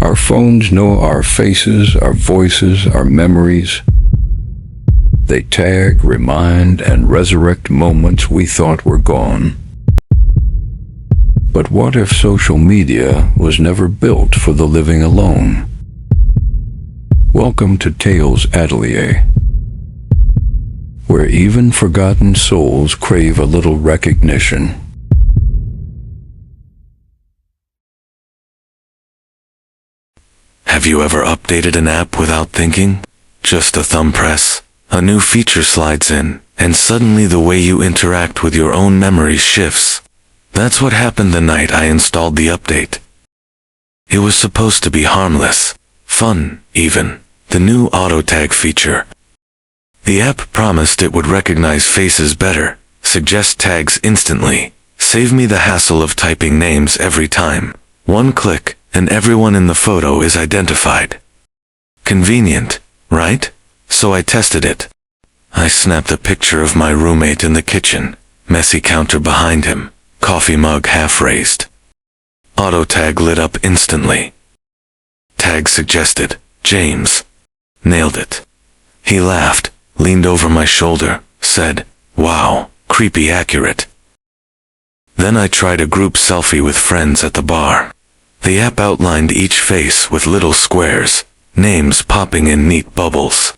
Our phones know our faces, our voices, our memories. They tag, remind, and resurrect moments we thought were gone. But what if social media was never built for the living alone? Welcome to Tales Atelier, where even forgotten souls crave a little recognition. Have you ever updated an app without thinking? Just a thumb press, a new feature slides in, and suddenly the way you interact with your own memories shifts. That's what happened the night I installed the update. It was supposed to be harmless, fun, even, the new auto tag feature. The app promised it would recognize faces better, suggest tags instantly, save me the hassle of typing names every time. One click, and everyone in the photo is identified. Convenient, right? So I tested it. I snapped a picture of my roommate in the kitchen, messy counter behind him, coffee mug half raised. Auto tag lit up instantly. Tag suggested, James. Nailed it. He laughed, leaned over my shoulder, said, "Wow, creepy accurate." Then I tried a group selfie with friends at the bar. The app outlined each face with little squares, names popping in neat bubbles.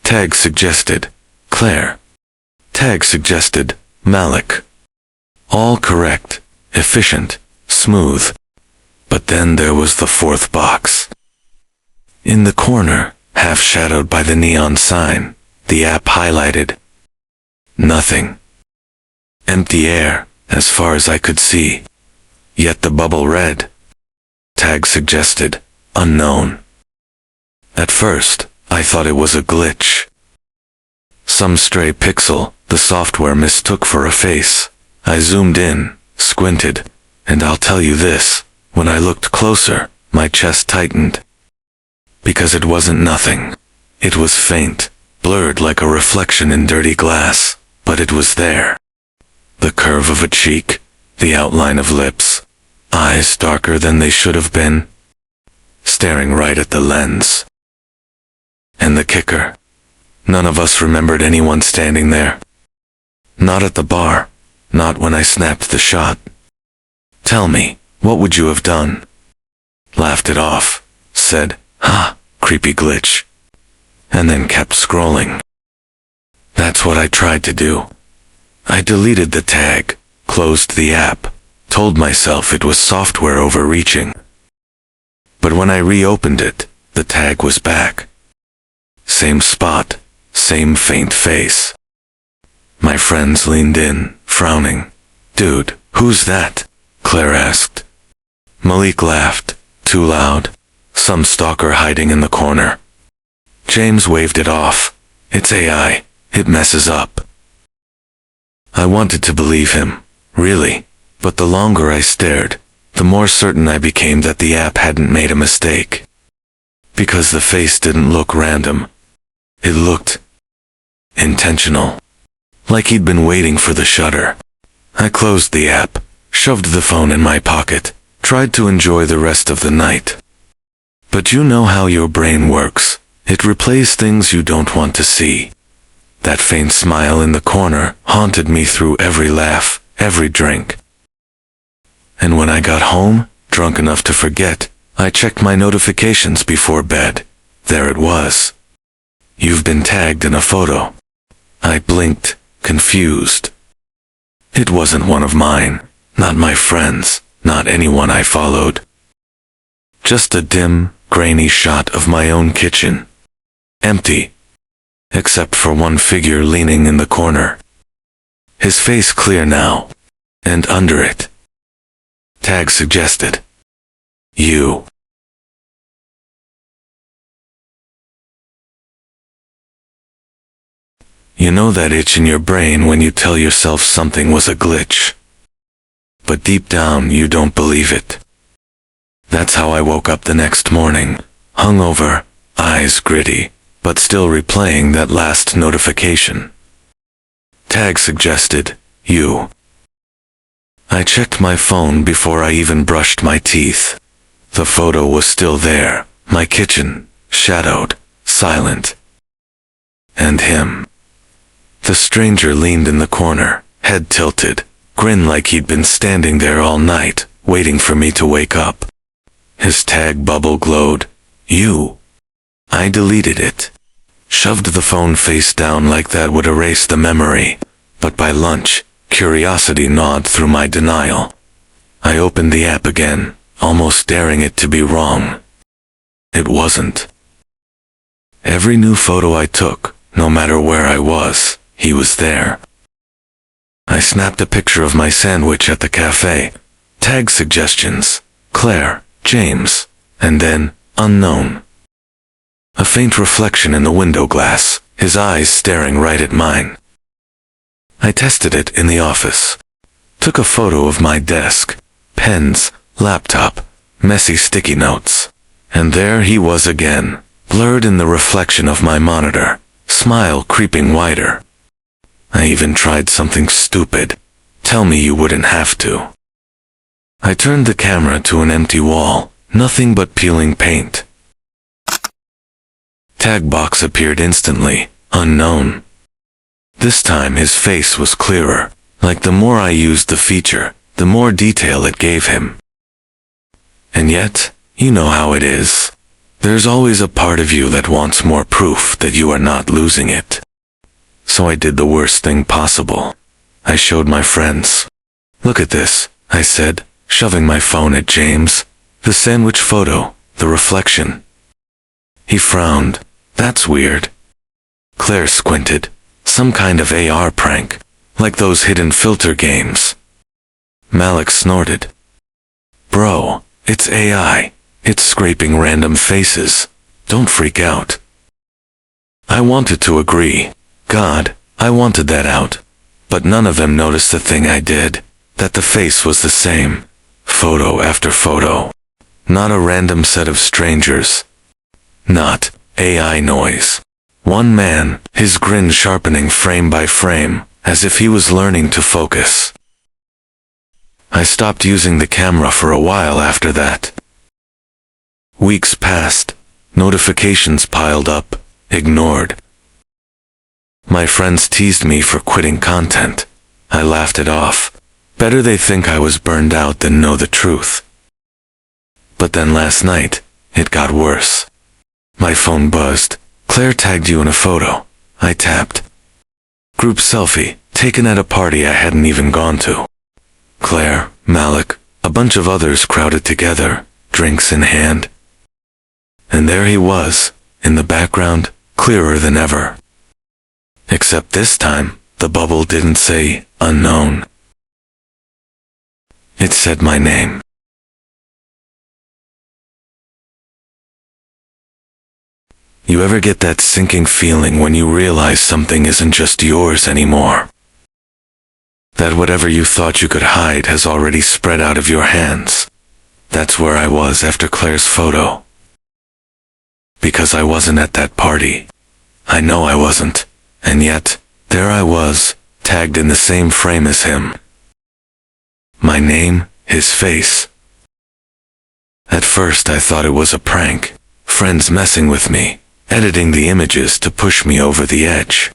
Tag suggested, Claire. Tag suggested, Malik. All correct, efficient, smooth. But then there was the fourth box. In the corner, half shadowed by the neon sign, the app highlighted nothing. Empty air, as far as I could see. Yet the bubble read, Tag suggested, unknown. At first, I thought it was a glitch. Some stray pixel the software mistook for a face. I zoomed in, squinted, and I'll tell you this, when I looked closer, my chest tightened. Because it wasn't nothing. It was faint, blurred like a reflection in dirty glass, but it was there. The curve of a cheek, the outline of lips, eyes darker than they should have been, staring right at the lens. And the kicker, none of us remembered anyone standing there. Not at the bar, not when I snapped the shot. Tell me, what would you have done? Laughed it off, said, "Ha, creepy glitch," and then kept scrolling. That's what I tried to do. I deleted the tag, closed the app, told myself it was software overreaching. But when I reopened it, the tag was back. Same spot, same faint face. My friends leaned in, frowning. "Dude, who's that?" Claire asked. Malik laughed, too loud. Some stalker hiding in the corner. James waved it off. "It's AI. It messes up." I wanted to believe him, really. But the longer I stared, the more certain I became that the app hadn't made a mistake. Because the face didn't look random. It looked intentional. Like he'd been waiting for the shutter. I closed the app, shoved the phone in my pocket, tried to enjoy the rest of the night. But you know how your brain works. It replays things you don't want to see. That faint smile in the corner haunted me through every laugh, every drink. And when I got home, drunk enough to forget, I checked my notifications before bed. There it was. "You've been tagged in a photo." I blinked, confused. It wasn't one of mine, not my friends, not anyone I followed. Just a dim, grainy shot of my own kitchen. Empty. Except for one figure leaning in the corner. His face clear now. And under it, tag suggested, "You." You know that itch in your brain when you tell yourself something was a glitch. But deep down you don't believe it. That's how I woke up the next morning, hungover, eyes gritty, but still replaying that last notification. Tag suggested, "You." I checked my phone before I even brushed my teeth. The photo was still there, my kitchen, shadowed, silent. And him. The stranger leaned in the corner, head tilted, grin like he'd been standing there all night, waiting for me to wake up. His tag bubble glowed. You. I deleted it. Shoved the phone face down like that would erase the memory, but by lunch, curiosity gnawed through my denial. I opened the app again, almost daring it to be wrong. It wasn't. Every new photo I took, no matter where I was, he was there. I snapped a picture of my sandwich at the cafe. Tag suggestions: Claire, James, and then, unknown. A faint reflection in the window glass, his eyes staring right at mine. I tested it in the office. Took a photo of my desk, pens, laptop, messy sticky notes. And there he was again, blurred in the reflection of my monitor, smile creeping wider. I even tried something stupid. Tell me you wouldn't have to. I turned the camera to an empty wall, nothing but peeling paint. Tag box appeared instantly, unknown. This time his face was clearer, like the more I used the feature, the more detail it gave him. And yet, you know how it is. There's always a part of you that wants more proof that you are not losing it. So I did the worst thing possible. I showed my friends. Look at this, I said, shoving my phone at James. The sandwich photo, the reflection. He frowned. That's weird. Claire squinted. Some kind of AR prank, like those hidden filter games. Malik snorted. Bro, it's AI. It's scraping random faces. Don't freak out. I wanted to agree. God, I wanted that out. But none of them noticed the thing I did, that the face was the same. Photo after photo. Not a random set of strangers. Not AI noise. One man, his grin sharpening frame by frame, as if he was learning to focus. I stopped using the camera for a while after that. Weeks passed. Notifications piled up, ignored. My friends teased me for quitting content. I laughed it off. Better they think I was burned out than know the truth. But then last night, it got worse. My phone buzzed. Claire tagged you in a photo. I tapped. Group selfie, taken at a party I hadn't even gone to. Claire, Malik, a bunch of others crowded together, drinks in hand. And there he was, in the background, clearer than ever. Except this time, the bubble didn't say, unknown. It said my name. You ever get that sinking feeling when you realize something isn't just yours anymore? That whatever you thought you could hide has already spread out of your hands. That's where I was after Claire's photo. Because I wasn't at that party. I know I wasn't. And yet, there I was, tagged in the same frame as him. My name, his face. At first I thought it was a prank, friends messing with me, editing the images to push me over the edge.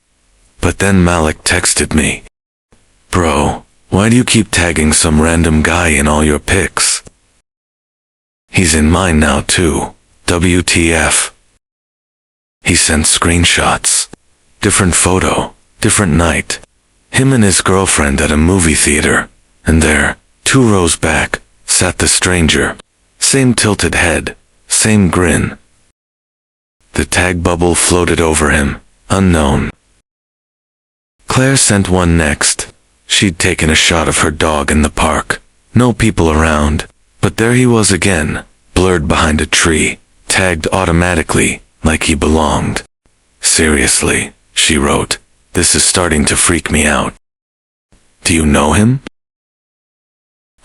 But then Malik texted me. Bro, why do you keep tagging some random guy in all your pics? He's in mine now too. WTF. He sent screenshots. Different photo, different night. Him and his girlfriend at a movie theater. And there, 2 rows back, sat the stranger. Same tilted head, same grin. The tag bubble floated over him, unknown. Claire sent one next. She'd taken a shot of her dog in the park. No people around. But there he was again, blurred behind a tree, tagged automatically, like he belonged. Seriously, she wrote, this is starting to freak me out. Do you know him?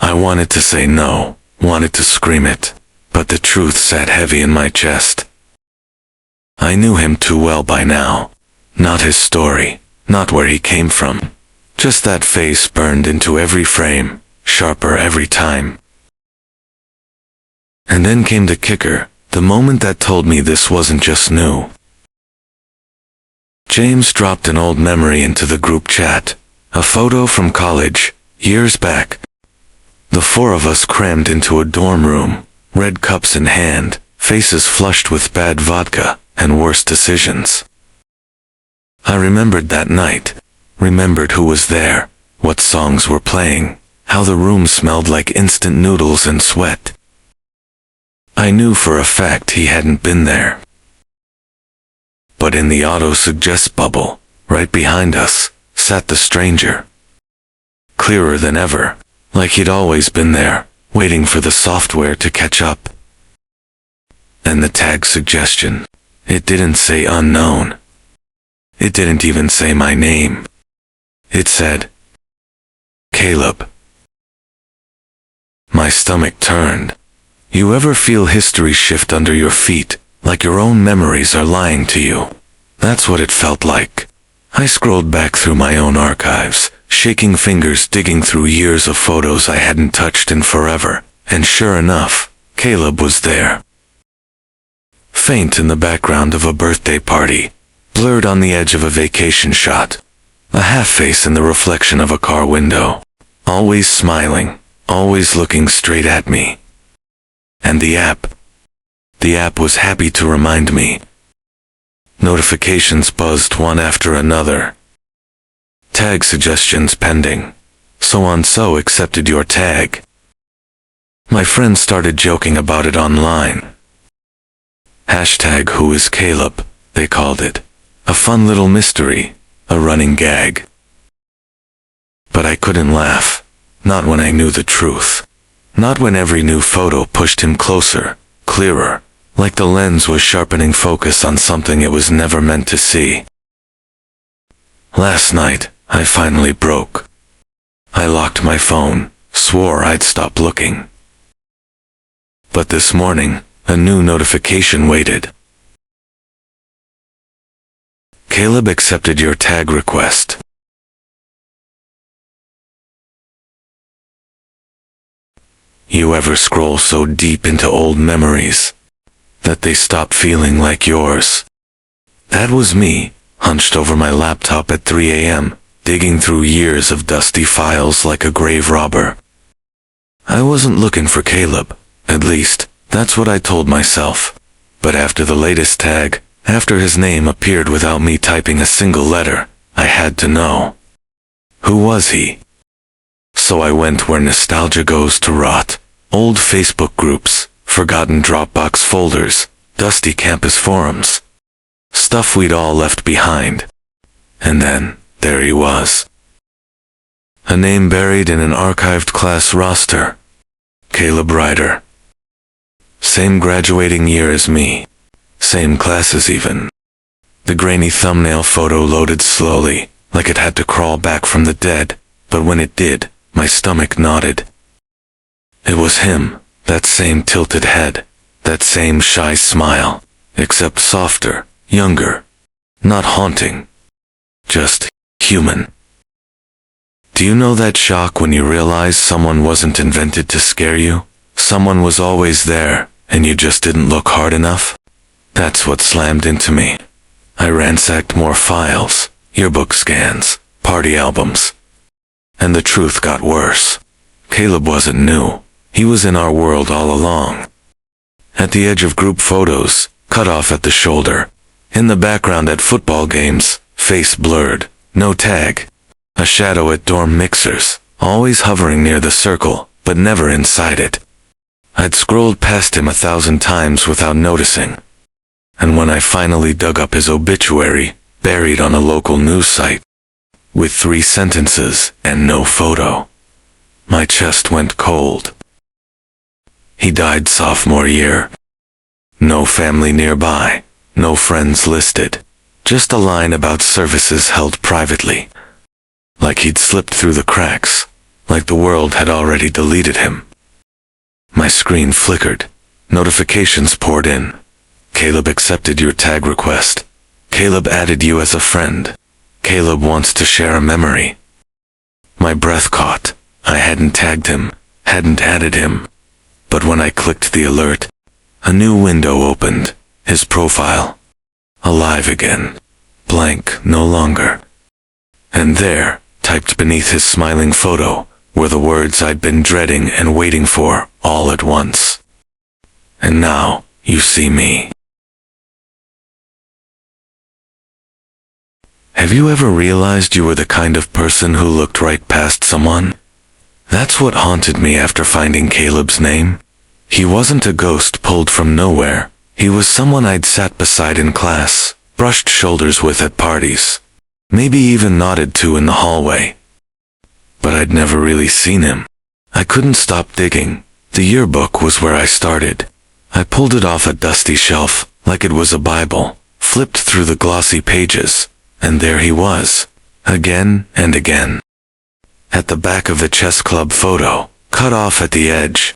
I wanted to say no, wanted to scream it, but the truth sat heavy in my chest. I knew him too well by now. Not his story, not where he came from. Just that face burned into every frame, sharper every time. And then came the kicker, the moment that told me this wasn't just new. James dropped an old memory into the group chat, a photo from college, years back. The four of us crammed into a dorm room, red cups in hand, faces flushed with bad vodka and worse decisions. I remembered that night, remembered who was there, what songs were playing, how the room smelled like instant noodles and sweat. I knew for a fact he hadn't been there. But in the auto-suggest bubble, right behind us, sat the stranger. Clearer than ever, like he'd always been there, waiting for the software to catch up. And the tag suggestion, it didn't say unknown. It didn't even say my name. It said, Caleb. My stomach turned. You ever feel history shift under your feet, like your own memories are lying to you? That's what it felt like. I scrolled back through my own archives, shaking fingers digging through years of photos I hadn't touched in forever, and sure enough, Caleb was there. Faint in the background of a birthday party, blurred on the edge of a vacation shot, a half-face in the reflection of a car window, always smiling, always looking straight at me. And the app was happy to remind me. Notifications buzzed one after another. Tag suggestions pending. So-and-so accepted your tag. My friends started joking about it online. Hashtag who is Caleb, they called it. A fun little mystery, a running gag. But I couldn't laugh, not when I knew the truth. Not when every new photo pushed him closer, clearer, like the lens was sharpening focus on something it was never meant to see. Last night, I finally broke. I locked my phone, swore I'd stop looking. But this morning, a new notification waited. Caleb accepted your tag request. You ever scroll so deep into old memories that they stop feeling like yours? That was me, hunched over my laptop at 3 a.m., digging through years of dusty files like a grave robber. I wasn't looking for Caleb, at least, that's what I told myself. But after the latest tag, after his name appeared without me typing a single letter, I had to know. Who was he? So I went where nostalgia goes to rot. Old Facebook groups, forgotten Dropbox folders, dusty campus forums. Stuff we'd all left behind. And then, there he was. A name buried in an archived class roster. Caleb Ryder. Same graduating year as me. Same classes even. The grainy thumbnail photo loaded slowly, like it had to crawl back from the dead, but when it did, my stomach nodded. It was him, that same tilted head, that same shy smile, except softer, younger, not haunting, just human. Do you know that shock when you realize someone wasn't invented to scare you? Someone was always there, and you just didn't look hard enough? That's what slammed into me. I ransacked more files, yearbook scans, party albums. And the truth got worse. Caleb wasn't new. He was in our world all along. At the edge of group photos, cut off at the shoulder. In the background at football games, face blurred, no tag. A shadow at dorm mixers, always hovering near the circle, but never inside it. I'd scrolled past him 1,000 times without noticing. And when I finally dug up his obituary, buried on a local news site, with 3 sentences and no photo, my chest went cold. He died sophomore year. No family nearby, no friends listed, just a line about services held privately. Like he'd slipped through the cracks, like the world had already deleted him. My screen flickered. Notifications poured in. Caleb accepted your tag request. Caleb added you as a friend. Caleb wants to share a memory. My breath caught. I hadn't tagged him, hadn't added him. But when I clicked the alert, a new window opened. His profile. Alive again. Blank no longer. And there, typed beneath his smiling photo, were the words I'd been dreading and waiting for, all at once. And now, you see me. Have you ever realized you were the kind of person who looked right past someone? That's what haunted me after finding Caleb's name. He wasn't a ghost pulled from nowhere. He was someone I'd sat beside in class, brushed shoulders with at parties, maybe even nodded to in the hallway. But I'd never really seen him. I couldn't stop digging. The yearbook was where I started. I pulled it off a dusty shelf, like it was a Bible, flipped through the glossy pages, and there he was, again and again. At the back of the chess club photo, cut off at the edge.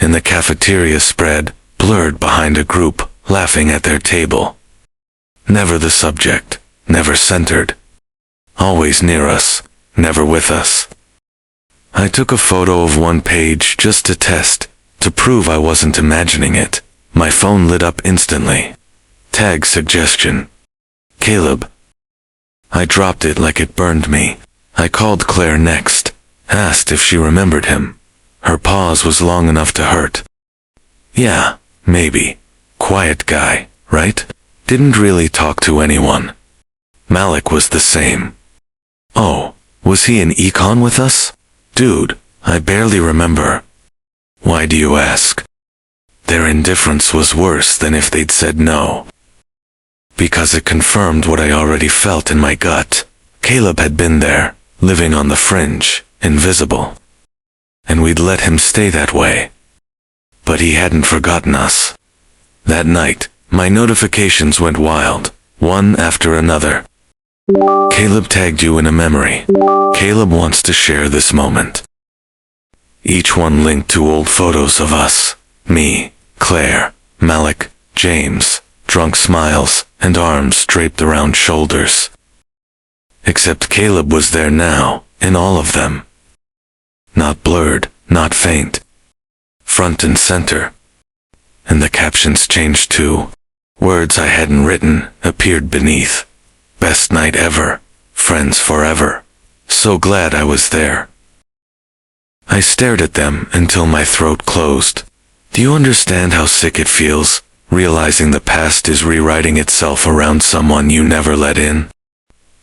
In the cafeteria spread, blurred behind a group, laughing at their table. Never the subject, never centered. Always near us, never with us. I took a photo of one page just to test, to prove I wasn't imagining it. My phone lit up instantly. Tag suggestion. Caleb. I dropped it like it burned me. I called Claire next, asked if she remembered him. Her pause was long enough to hurt. Yeah, maybe. Quiet guy, right? Didn't really talk to anyone. Malik was the same. Oh, was he in econ with us? Dude, I barely remember. Why do you ask? Their indifference was worse than if they'd said no. Because it confirmed what I already felt in my gut. Caleb had been there, living on the fringe, invisible. And we'd let him stay that way. But he hadn't forgotten us. That night, my notifications went wild, one after another. Caleb tagged you in a memory. Caleb wants to share this moment. Each one linked to old photos of us. Me, Claire, Malik, James, drunk smiles, and arms draped around shoulders. Except Caleb was there now, in all of them. Not blurred, not faint. Front and center. And the captions changed too. Words I hadn't written appeared beneath. Best night ever. Friends forever. So glad I was there. I stared at them until my throat closed. Do you understand how sick it feels, realizing the past is rewriting itself around someone you never let in?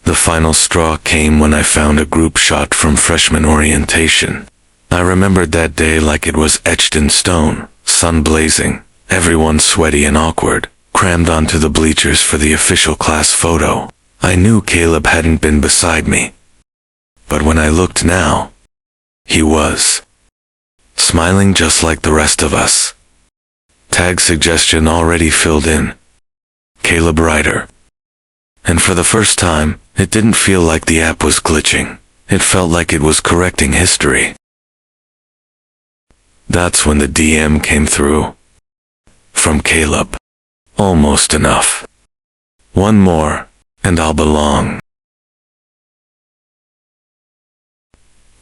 The final straw came when I found a group shot from freshman orientation. I remembered that day like it was etched in stone, sun blazing, everyone sweaty and awkward, crammed onto the bleachers for the official class photo. I knew Caleb hadn't been beside me. But when I looked now, he was. Smiling just like the rest of us. Tag suggestion already filled in. Caleb Ryder. And for the first time, it didn't feel like the app was glitching. It felt like it was correcting history. That's when the DM came through. From Caleb. Almost enough. One more, and I'll belong.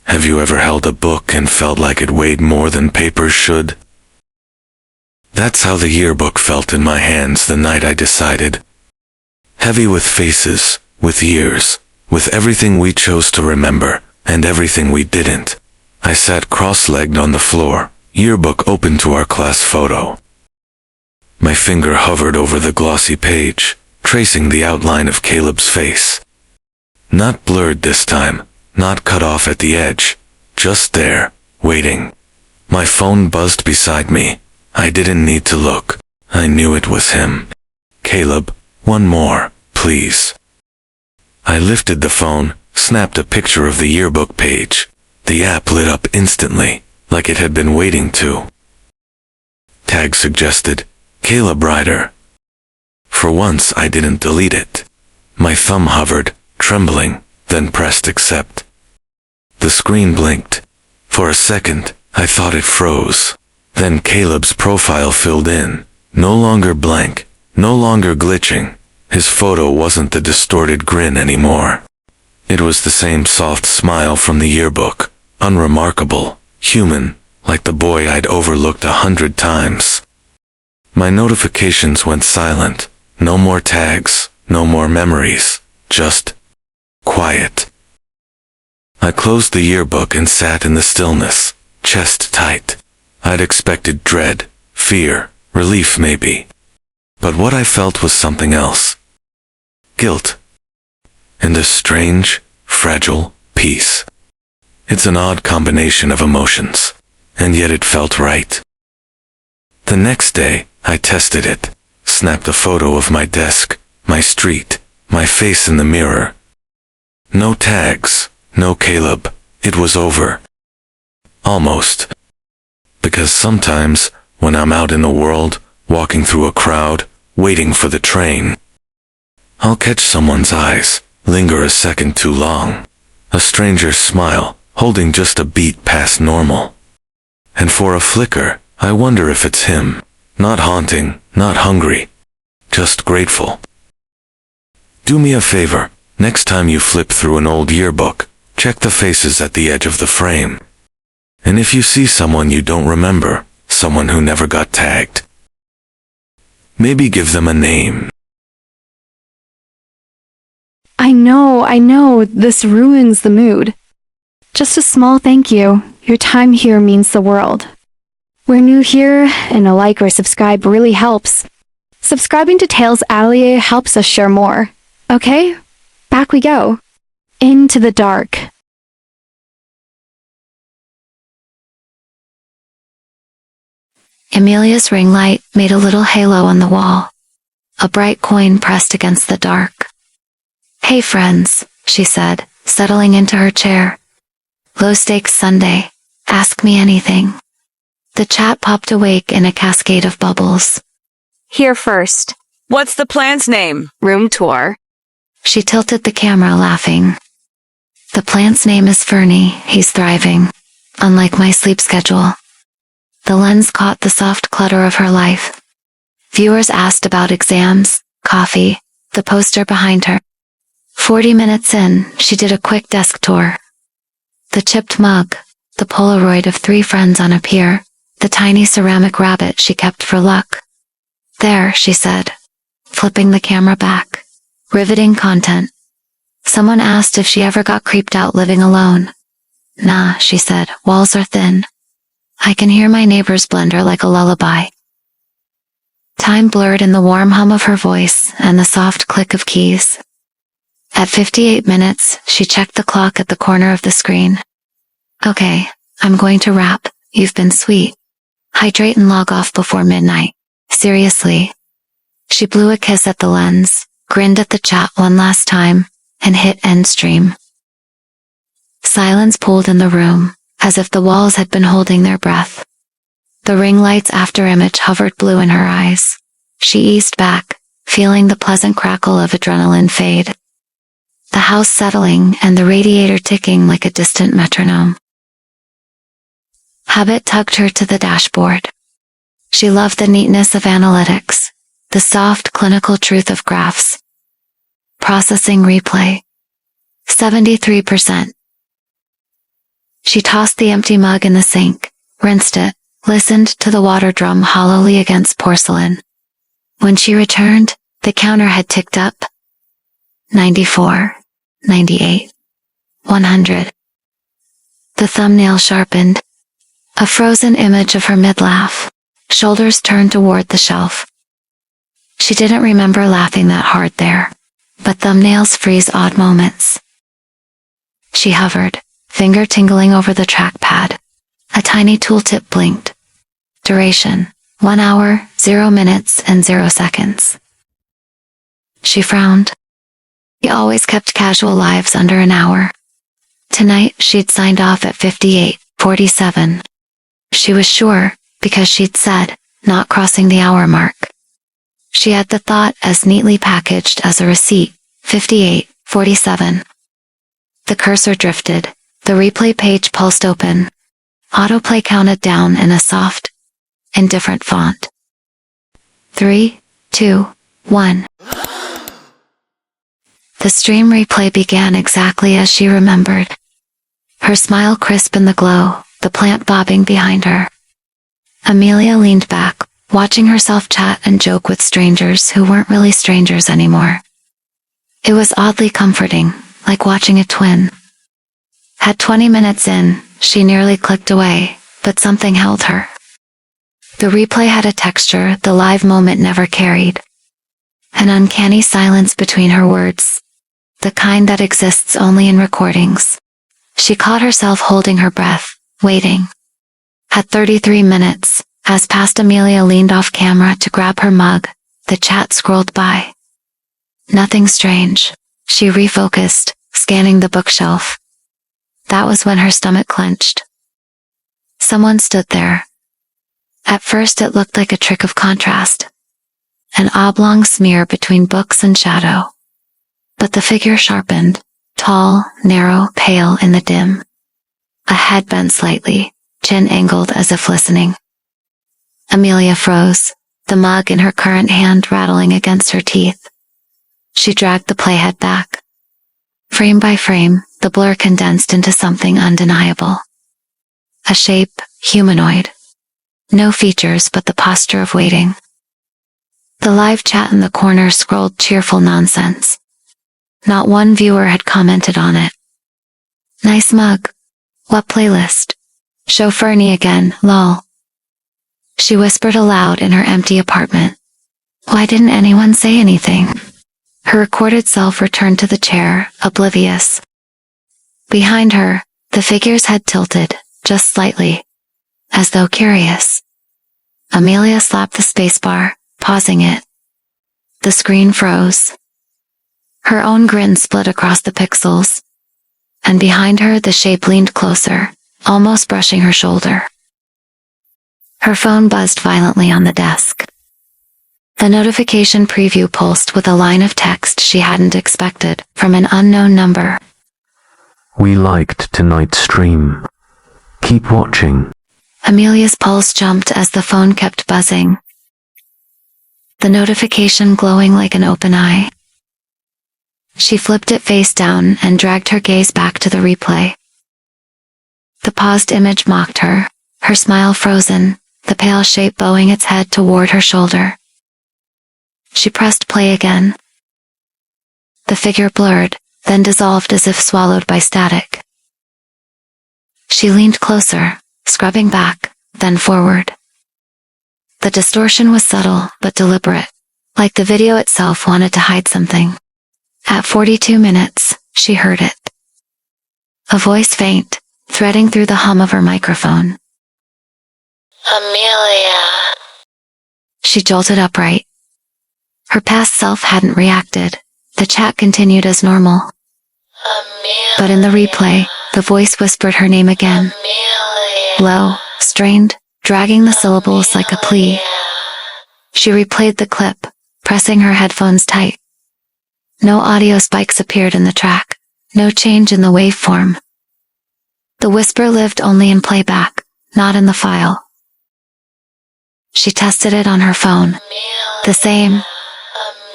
Have you ever held a book and felt like it weighed more than paper should? That's how the yearbook felt in my hands the night I decided. Heavy with faces, with years, with everything we chose to remember, and everything we didn't. I sat cross-legged on the floor, yearbook open to our class photo. My finger hovered over the glossy page, tracing the outline of Caleb's face. Not blurred this time, not cut off at the edge, just there, waiting. My phone buzzed beside me. I didn't need to look. I knew it was him. Caleb, one more, please. I lifted the phone, snapped a picture of the yearbook page. The app lit up instantly, like it had been waiting to. Tag suggested, Caleb Ryder. For once I didn't delete it. My thumb hovered, trembling, then pressed accept. The screen blinked. For a second, I thought it froze. Then Caleb's profile filled in. No longer blank, no longer glitching. His photo wasn't the distorted grin anymore. It was the same soft smile from the yearbook, unremarkable, human, like the boy I'd overlooked 100 times. My notifications went silent. No more tags, no more memories, just quiet. I closed the yearbook and sat in the stillness, chest tight. I'd expected dread, fear, relief maybe. But what I felt was something else. Guilt. And a strange, fragile peace. It's an odd combination of emotions, and yet it felt right. The next day, I tested it, snapped a photo of my desk, my street, my face in the mirror. No tags, no Caleb, it was over. Almost. Because sometimes, when I'm out in the world, walking through a crowd, waiting for the train, I'll catch someone's eyes, linger a second too long. A stranger's smile, holding just a beat past normal. And for a flicker, I wonder if it's him. Not haunting, not hungry, just grateful. Do me a favor, next time you flip through an old yearbook, check the faces at the edge of the frame. And if you see someone you don't remember, someone who never got tagged, maybe give them a name. I know, this ruins the mood. Just a small thank you. Your time here means the world. We're new here, and a like or subscribe really helps. Subscribing to Tales Atelier helps us share more. Okay? Back we go. Into the dark. Amelia's ring light made a little halo on the wall. A bright coin pressed against the dark. "Hey friends," she said, settling into her chair. "Low-stakes Sunday. Ask me anything." The chat popped awake in a cascade of bubbles. Here first. What's the plant's name? Room tour. She tilted the camera, laughing. "The plant's name is Fernie. He's thriving. Unlike my sleep schedule." The lens caught the soft clutter of her life. Viewers asked about exams, coffee, the poster behind her. 40 minutes in, she did a quick desk tour. The chipped mug, the Polaroid of 3 friends on a pier, the tiny ceramic rabbit she kept for luck. "There," she said, flipping the camera back. Riveting content. Someone asked if she ever got creeped out living alone. "Nah," she said, "walls are thin. I can hear my neighbor's blender like a lullaby." Time blurred in the warm hum of her voice and the soft click of keys. At 58 minutes, she checked the clock at the corner of the screen. "Okay, I'm going to wrap. You've been sweet. Hydrate and log off before midnight. Seriously." She blew a kiss at the lens, grinned at the chat one last time, and hit end stream. Silence pulled in the room, as if the walls had been holding their breath. The ring light's afterimage hovered blue in her eyes. She eased back, feeling the pleasant crackle of adrenaline fade. The house settling and the radiator ticking like a distant metronome. Habit tugged her to the dashboard. She loved the neatness of analytics, the soft clinical truth of graphs. Processing replay. 73%. She tossed the empty mug in the sink, rinsed it, listened to the water drum hollowly against porcelain. When she returned, the counter had ticked up. 94, 98, 100. The thumbnail sharpened. A frozen image of her mid-laugh, shoulders turned toward the shelf. She didn't remember laughing that hard there, but thumbnails freeze odd moments. She hovered, finger tingling over the trackpad. A tiny tooltip blinked. Duration, 1 hour, 0 minutes, and 0 seconds. She frowned. He always kept casual lives under an hour. Tonight, she'd signed off at 58:47. She was sure, because she'd said, not crossing the hour mark. She had the thought as neatly packaged as a receipt, 58:47. The cursor drifted, the replay page pulsed open. Autoplay counted down in a soft, indifferent font. 3, 2, 1. The stream replay began exactly as she remembered. Her smile crisp in the glow, the plant bobbing behind her. Amelia leaned back, watching herself chat and joke with strangers who weren't really strangers anymore. It was oddly comforting, like watching a twin. At 20 minutes in, she nearly clicked away, but something held her. The replay had a texture the live moment never carried. An uncanny silence between her words, the kind that exists only in recordings. She caught herself holding her breath, waiting. At 33 minutes, as past Amelia leaned off camera to grab her mug, the chat scrolled by. Nothing strange. She refocused, scanning the bookshelf. That was when her stomach clenched. Someone stood there. At first it looked like a trick of contrast. An oblong smear between books and shadow. But the figure sharpened, tall, narrow, pale in the dim. A head bent slightly, chin angled as if listening. Amelia froze, the mug in her current hand rattling against her teeth. She dragged the playhead back. Frame by frame, the blur condensed into something undeniable. A shape, humanoid. No features but the posture of waiting. The live chat in the corner scrolled cheerful nonsense. Not one viewer had commented on it. Nice mug. What playlist? Show Fernie again, lol. She whispered aloud in her empty apartment. Why didn't anyone say anything? Her recorded self returned to the chair, oblivious. Behind her, the figure's head tilted, just slightly, as though curious. Amelia slapped the spacebar, pausing it. The screen froze. Her own grin split across the pixels, and behind her the shape leaned closer, almost brushing her shoulder. Her phone buzzed violently on the desk. The notification preview pulsed with a line of text she hadn't expected, from an unknown number. We liked tonight's stream. Keep watching. Amelia's pulse jumped as the phone kept buzzing. The notification glowing like an open eye. She flipped it face down and dragged her gaze back to the replay. The paused image mocked her, her smile frozen, the pale shape bowing its head toward her shoulder. She pressed play again. The figure blurred, then dissolved as if swallowed by static. She leaned closer, scrubbing back, then forward. The distortion was subtle but deliberate, like the video itself wanted to hide something. At 42 minutes, she heard it. A voice faint, threading through the hum of her microphone. Amelia. She jolted upright. Her past self hadn't reacted. The chat continued as normal. Amelia. But in the replay, the voice whispered her name again. Amelia. Low, strained, dragging the syllables like a plea. She replayed the clip, pressing her headphones tight. No audio spikes appeared in the track, no change in the waveform. The whisper lived only in playback, not in the file. She tested it on her phone. The same.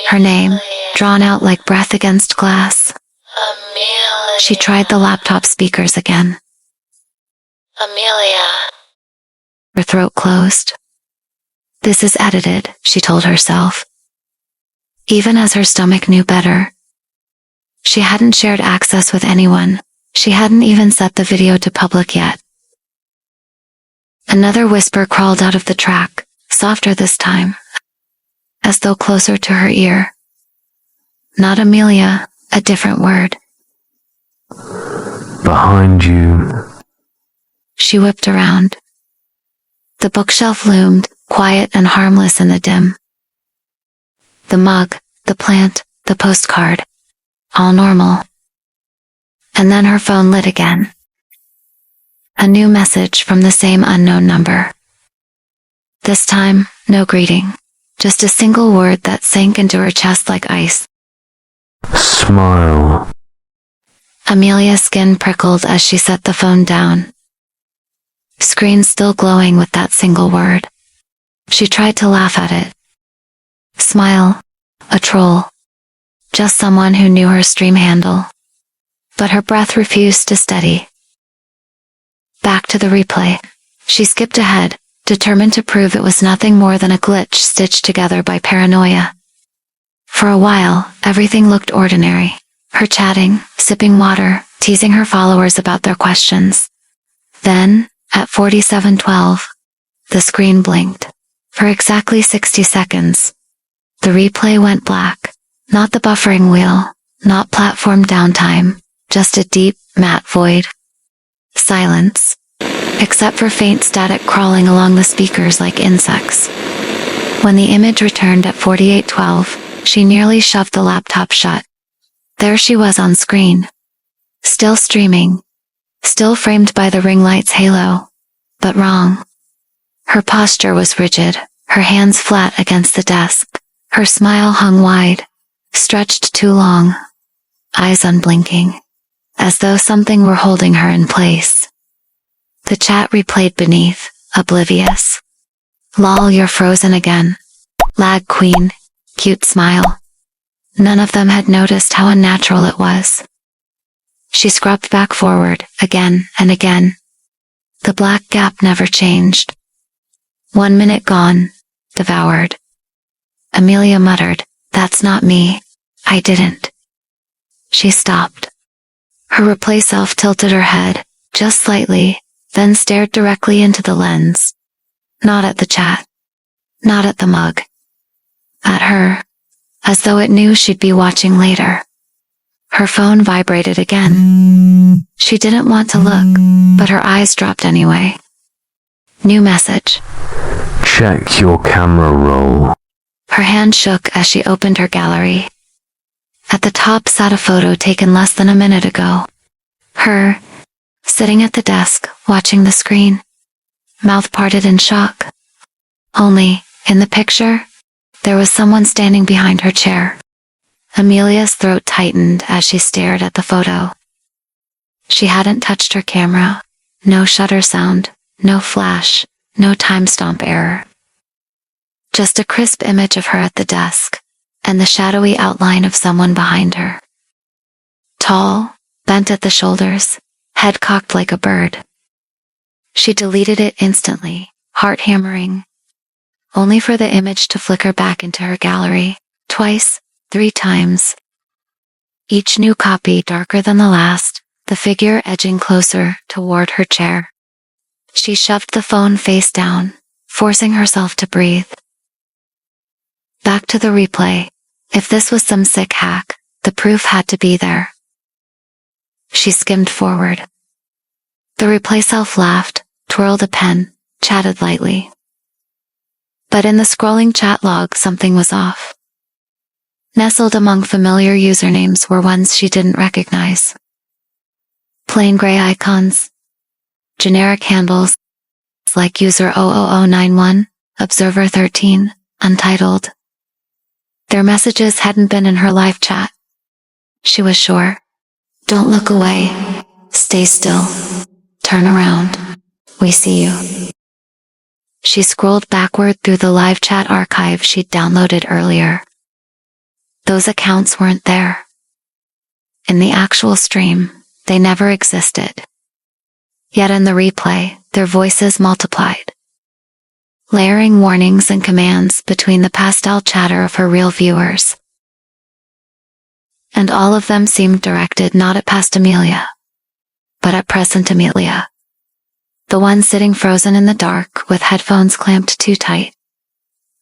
Her name, drawn out like breath against glass. Amelia. She tried the laptop speakers again. Amelia. Her throat closed. This is edited, she told herself. Even as her stomach knew better. She hadn't shared access with anyone. She hadn't even set the video to public yet. Another whisper crawled out of the track, softer this time, as though closer to her ear. Not Amelia, a different word. Behind you. She whipped around. The bookshelf loomed, quiet and harmless in the dim. The mug, the plant, the postcard. All normal. And then her phone lit again. A new message from the same unknown number. This time, no greeting. Just a single word that sank into her chest like ice. Smile. Amelia's skin prickled as she set the phone down. Screen still glowing with that single word. She tried to laugh at it. Smile. A troll. Just someone who knew her stream handle. But her breath refused to steady. Back to the replay. She skipped ahead, determined to prove it was nothing more than a glitch stitched together by paranoia. For a while, everything looked ordinary. Her chatting, sipping water, teasing her followers about their questions. Then, at 47:12, the screen blinked. For exactly 60 seconds. The replay went black. Not the buffering wheel, not platform downtime, just a deep, matte void. Silence. Except for faint static crawling along the speakers like insects. When the image returned at 48:12, she nearly shoved the laptop shut. There she was on screen. Still streaming. Still framed by the ring light's halo. But wrong. Her posture was rigid, her hands flat against the desk. Her smile hung wide, stretched too long. Eyes unblinking. As though something were holding her in place. The chat replayed beneath, oblivious. Lol, you're frozen again. Lag queen. Cute smile. None of them had noticed how unnatural it was. She scrubbed back forward, again and again. The black gap never changed. 1 minute gone. Devoured. Amelia muttered, "That's not me. I didn't." She stopped. Her replay self tilted her head, just slightly, then stared directly into the lens. Not at the chat. Not at the mug. At her. As though it knew she'd be watching later. Her phone vibrated again. She didn't want to look, but her eyes dropped anyway. New message. Check your camera roll. Her hand shook as she opened her gallery. At the top sat a photo taken less than a minute ago. Her, sitting at the desk, watching the screen. Mouth parted in shock. Only, in the picture, there was someone standing behind her chair. Amelia's throat tightened as she stared at the photo. She hadn't touched her camera. No shutter sound, no flash, no time stamp error. Just a crisp image of her at the desk, and the shadowy outline of someone behind her. Tall, bent at the shoulders, head cocked like a bird. She deleted it instantly, heart hammering. Only for the image to flicker back into her gallery, twice, 3 times. Each new copy darker than the last, the figure edging closer toward her chair. She shoved the phone face down, forcing herself to breathe. Back to the replay. If this was some sick hack, the proof had to be there. She skimmed forward. The replay self laughed, twirled a pen, chatted lightly. But in the scrolling chat log, something was off. Nestled among familiar usernames were ones she didn't recognize. Plain gray icons. Generic handles, like user 00091, observer 13, untitled. Their messages hadn't been in her live chat. She was sure. Don't look away. Stay still. Turn around. We see you. She scrolled backward through the live chat archive she'd downloaded earlier. Those accounts weren't there. In the actual stream, they never existed. Yet in the replay, their voices multiplied. Layering warnings and commands between the pastel chatter of her real viewers. And all of them seemed directed not at past Amelia, but at present Amelia. The one sitting frozen in the dark with headphones clamped too tight.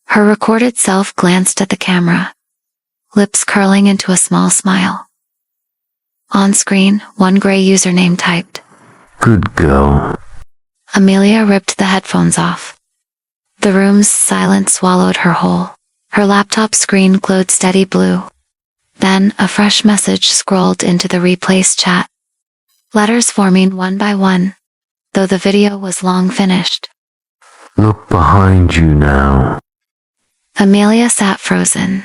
Her recorded self glanced at the camera, lips curling into a small smile. On screen, one gray username typed. Good girl. Amelia ripped the headphones off. The room's silence swallowed her whole. Her laptop screen glowed steady blue. Then a fresh message scrolled into the replay's chat. Letters forming one by one, though the video was long finished. Look behind you now. Amelia sat frozen,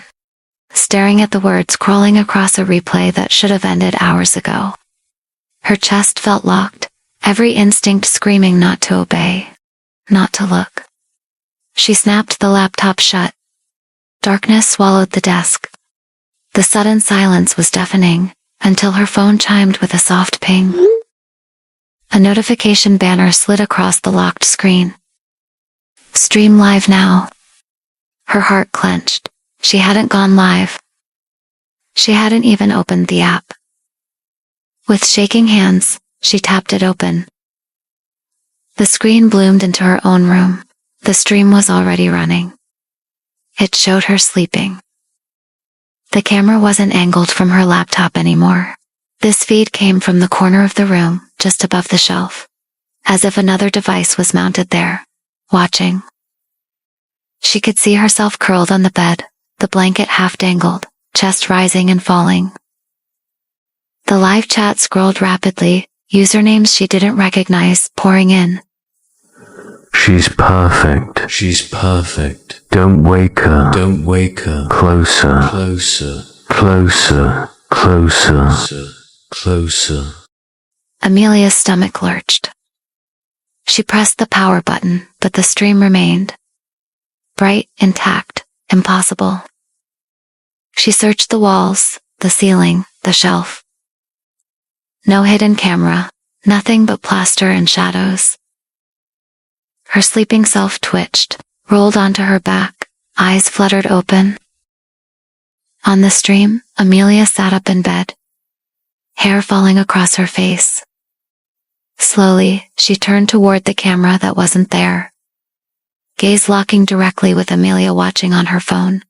staring at the words crawling across a replay that should have ended hours ago. Her chest felt locked, every instinct screaming not to obey, not to look. She snapped the laptop shut. Darkness swallowed the desk. The sudden silence was deafening, until her phone chimed with a soft ping. A notification banner slid across the locked screen. Stream live now. Her heart clenched. She hadn't gone live. She hadn't even opened the app. With shaking hands, she tapped it open. The screen bloomed into her own room. The stream was already running. It showed her sleeping. The camera wasn't angled from her laptop anymore. This feed came from the corner of the room, just above the shelf, as if another device was mounted there, watching. She could see herself curled on the bed, the blanket half-dangled, chest rising and falling. The live chat scrolled rapidly, usernames she didn't recognize pouring in. She's perfect. She's perfect. Don't wake her. Don't wake her. Closer. Closer. Closer. Closer. Closer. Amelia's stomach lurched. She pressed the power button, but the stream remained. Bright, intact, impossible. She searched the walls, the ceiling, the shelf. No hidden camera, nothing but plaster and shadows. Her sleeping self twitched, rolled onto her back, eyes fluttered open. On the stream, Amelia sat up in bed, hair falling across her face. Slowly, she turned toward the camera that wasn't there, gaze locking directly with Amelia watching on her phone.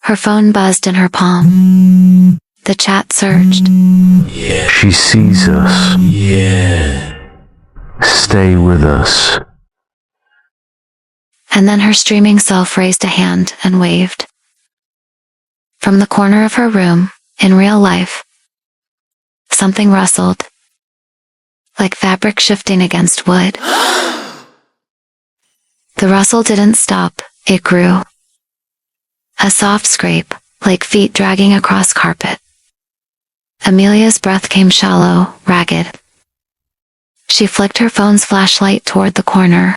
Her phone buzzed in her palm. The chat surged. Yeah. She sees us. Yeah. Stay with us. And then her streaming self raised a hand and waved. From the corner of her room, in real life, something rustled, like fabric shifting against wood. The rustle didn't stop, it grew. A soft scrape, like feet dragging across carpet. Amelia's breath came shallow, ragged. She flicked her phone's flashlight toward the corner.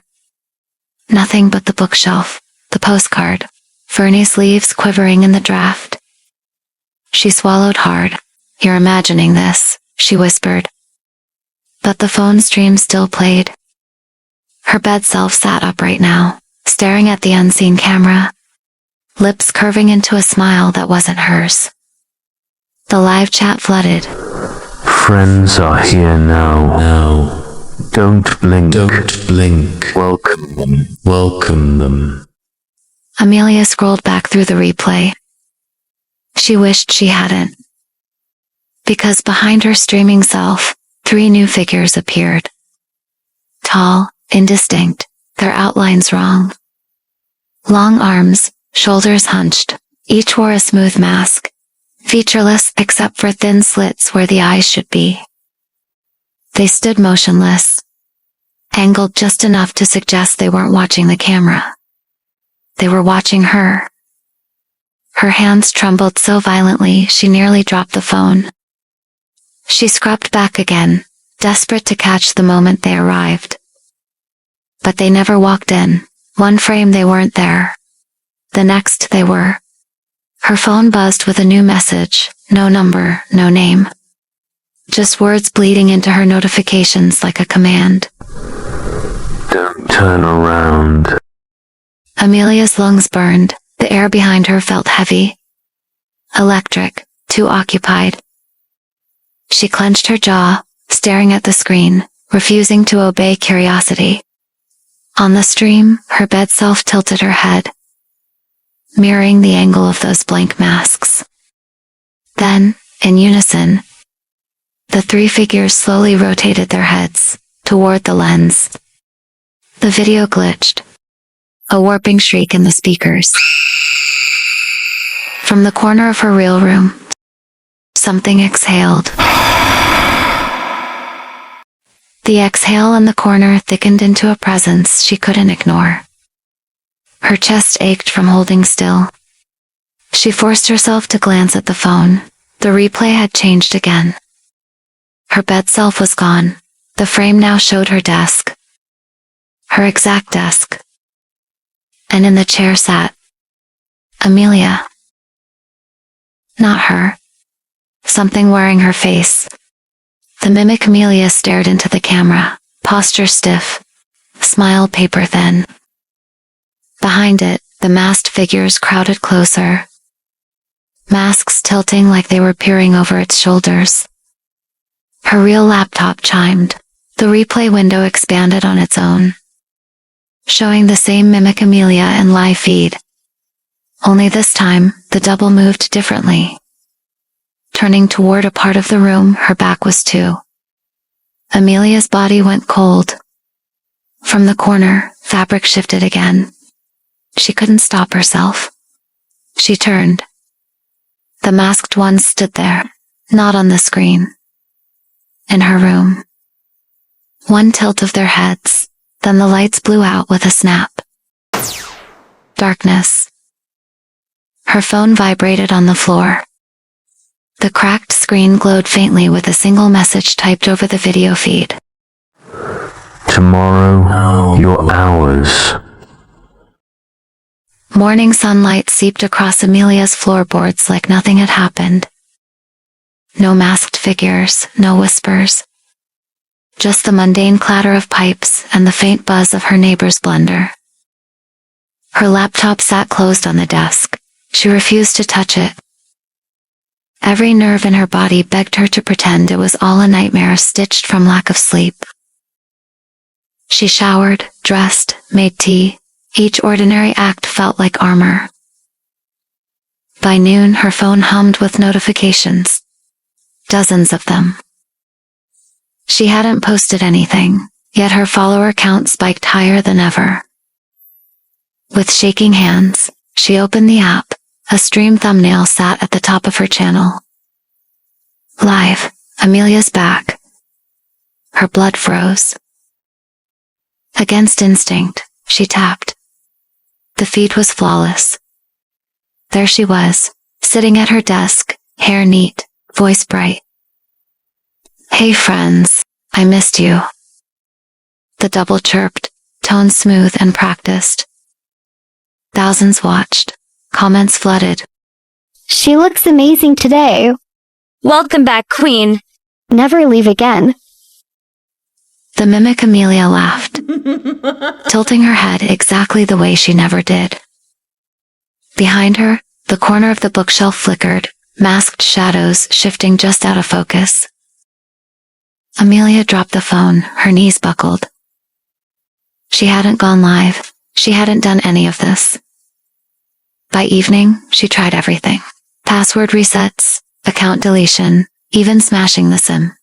Nothing but the bookshelf, the postcard, Fernie's leaves quivering in the draft. She swallowed hard. You're imagining this, she whispered. But the phone stream still played. Her bed self sat upright now, staring at the unseen camera, lips curving into a smile that wasn't hers. The live chat flooded. Friends are here now. Now. Don't blink. Don't blink. Welcome them. Welcome them. Amelia scrolled back through the replay. She wished she hadn't. Because behind her streaming self, 3 new figures appeared. Tall, indistinct, their outlines wrong. Long arms, shoulders hunched, each wore a smooth mask, featureless except for thin slits where the eyes should be. They stood motionless, angled just enough to suggest they weren't watching the camera. They were watching her. Her hands trembled so violently she nearly dropped the phone. She scrubbed back again, desperate to catch the moment they arrived. But they never walked in. One frame they weren't there. The next they were. Her phone buzzed with a new message, no number, no name. Just words bleeding into her notifications like a command. Don't turn around. Amelia's lungs burned, the air behind her felt heavy. Electric, too occupied. She clenched her jaw, staring at the screen, refusing to obey curiosity. On the stream, her bed self tilted her head, mirroring the angle of those blank masks. Then, in unison, the 3 figures slowly rotated their heads toward the lens. The video glitched. A warping shriek in the speakers. From the corner of her real room, something exhaled. The exhale in the corner thickened into a presence she couldn't ignore. Her chest ached from holding still. She forced herself to glance at the phone. The replay had changed again. Her bed self was gone. The frame now showed her desk. Her exact desk. And in the chair sat Amelia. Not her. Something wearing her face. The mimic Amelia stared into the camera, posture stiff, smile paper thin. Behind it, the masked figures crowded closer, masks tilting like they were peering over its shoulders. Her real laptop chimed. The replay window expanded on its own, showing the same mimic Amelia in live feed. Only this time, the double moved differently, turning toward a part of the room her back was to. Amelia's body went cold. From the corner, fabric shifted again. She couldn't stop herself. She turned. The masked ones stood there, not on the screen. In her room. One tilt of their heads, then the lights blew out with a snap. Darkness. Her phone vibrated on the floor. The cracked screen glowed faintly with a single message typed over the video feed. Tomorrow, you're ours. Morning sunlight seeped across Amelia's floorboards like nothing had happened. No masked figures, no whispers. Just the mundane clatter of pipes and the faint buzz of her neighbor's blender. Her laptop sat closed on the desk. She refused to touch it. Every nerve in her body begged her to pretend it was all a nightmare stitched from lack of sleep. She showered, dressed, made tea. Each ordinary act felt like armor. By noon, her phone hummed with notifications. Dozens of them. She hadn't posted anything, yet her follower count spiked higher than ever. With shaking hands, she opened the app. A stream thumbnail sat at the top of her channel. Live, Amelia's back. Her blood froze. Against instinct, she tapped. The feed was flawless. There she was, sitting at her desk, hair neat, voice bright. Hey friends, I missed you. The double chirped, tone smooth and practiced. Thousands watched. Comments flooded. She looks amazing today. Welcome back, Queen. Never leave again. The mimic Amelia laughed, tilting her head exactly the way she never did. Behind her, the corner of the bookshelf flickered, masked shadows shifting just out of focus. Amelia dropped the phone, her knees buckled. She hadn't gone live. She hadn't done any of this. By evening, she tried everything. Password resets, account deletion, even smashing the SIM.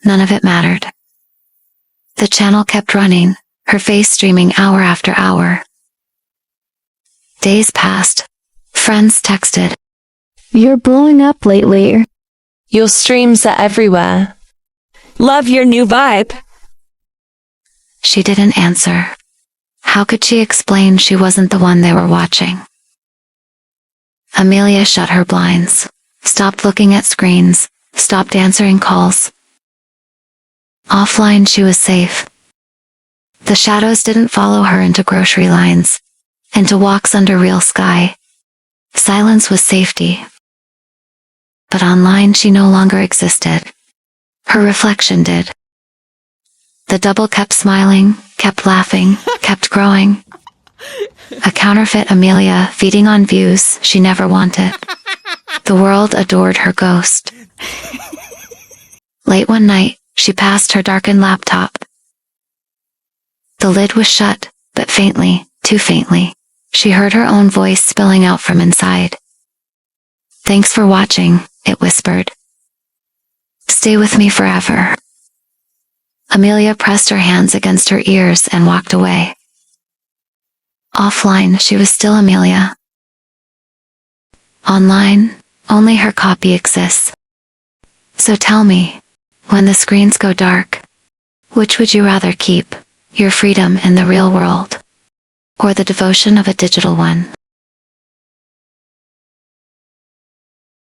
None of it mattered. The channel kept running, her face streaming hour after hour. Days passed. Friends texted. You're blowing up lately. Your streams are everywhere. Love your new vibe. She didn't answer. How could she explain she wasn't the one they were watching? Amelia shut her blinds, stopped looking at screens, stopped answering calls. Offline she was safe. The shadows didn't follow her into grocery lines, into walks under real sky. Silence was safety. But online she no longer existed. Her reflection did. The double kept smiling, kept laughing, kept growing. A counterfeit Amelia feeding on views she never wanted. The world adored her ghost. Late one night, she passed her darkened laptop. The lid was shut, but faintly, too faintly, she heard her own voice spilling out from inside. Thanks for watching, it whispered. Stay with me forever. Amelia pressed her hands against her ears and walked away. Offline, she was still Amelia. Online, only her copy exists. So tell me, when the screens go dark, which would you rather keep, your freedom in the real world, or the devotion of a digital one?